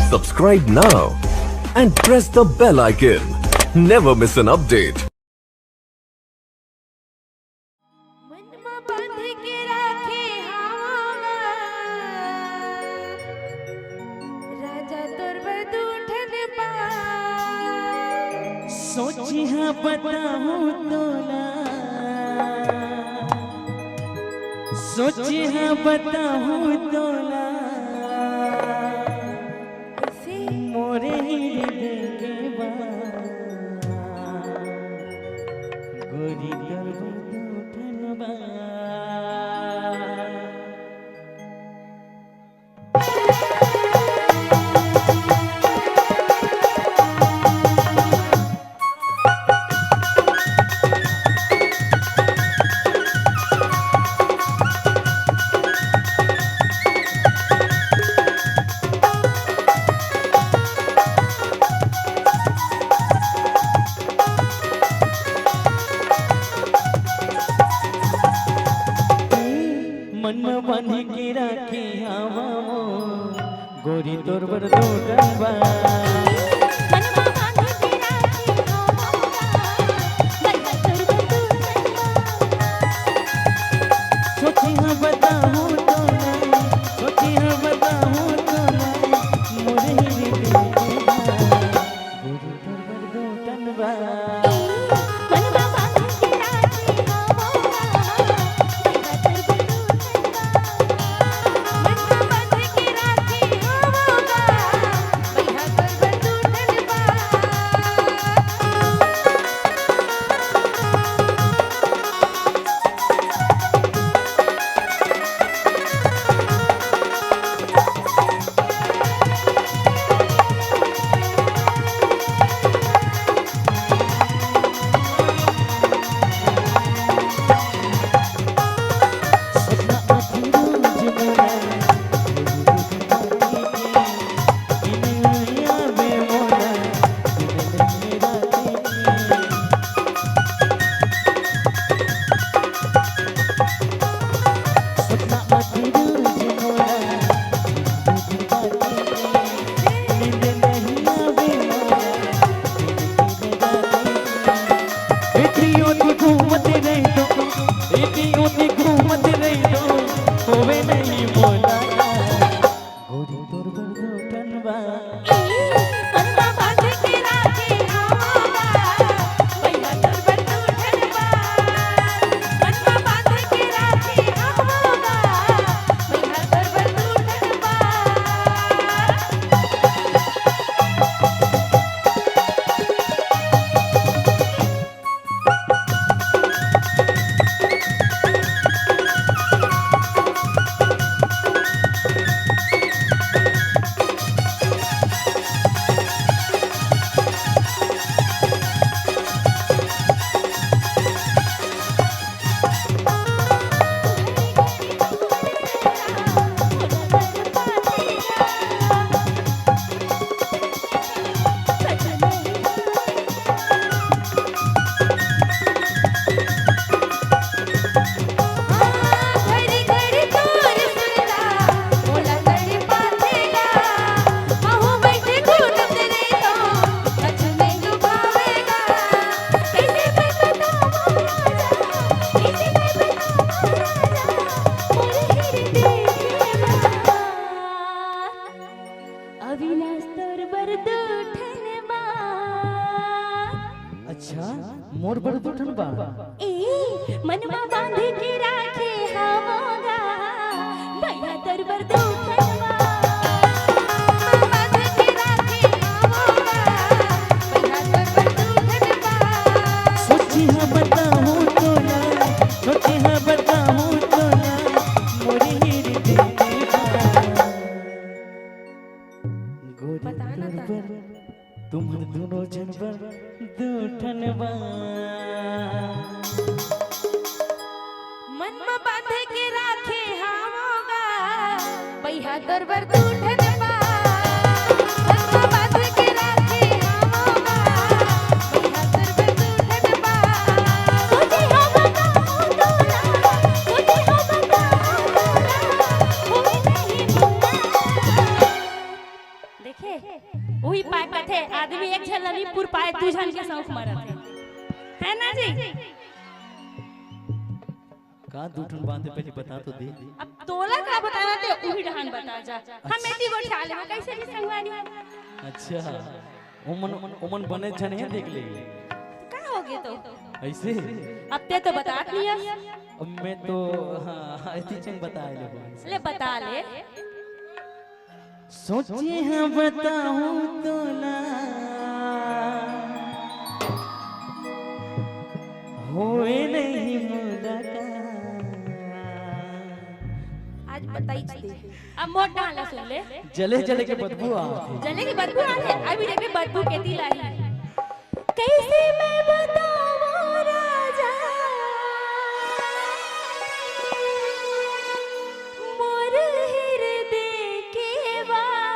Subscribe now and press the bell icon. Never miss an update. सोची हाँ बताऊँ तोला, सोची हाँ बताऊँ तोला, मोरे ही देंगे गोरी दरबार मन बन के रखे हवा गोरी तोर बर दो डंबा सोची हाँ बताऊँ तो नहीं, सोची हाँ बताऊँ तो नहीं, मोरे ही गोरी तोर बर दो डंबा अच्छा मोर बर दो ठन बा ए मनवा बांध के राखे हमोगा भैया दरबार दो ठन बा बांध के राखे हमोगा भैया दरबार दो ठन बा सोची हाँ बताऊँ तो ना, सोची हाँ बताऊँ तो ना, मोरे ही देंगे गोरी दरबार तुम्हारे दोनों जनवर दो ठनबा मन में बांध के राखे हमोगा भैया दरबार दो ठनबा मन में बांध के राखे हमोगा भैया दरबार दो ठनबा सोची हाँ बताऊँ तो ना, सोची हाँ बताऊँ तो ना, होए नहीं भूला देखे का दूठन बांधे पहले बता तो दे। अब तोला का बताना ते उही ढहान बता जा। हम एती गो ठाल में कैसे भी संगवानी। अच्छा ओमन ओमन बने छने है देख ले। का हो गए तो ऐसे अब ते तो बता लिया। अब मैं तो हां ऐसी चंग बताए ले। ले बता ले। सोचे हाँ बताऊं तो ना होए नहीं मुलाकात। आज बताई दे। अब मोट डाला सुन ले। जले जले के बदबू आती। जले की बदबू आ है। अभी देख बदबू केती लाई। कैसे मैं बताऊं राजा मोर हृदय के बात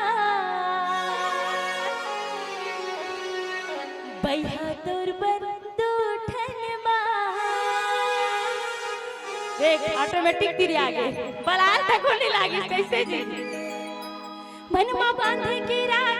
बैहा तोर पर दूठन देख ऑटोमेटिक तेरी आगे बलाल तक होने लगी कैसे जी मनमा बांधे के राज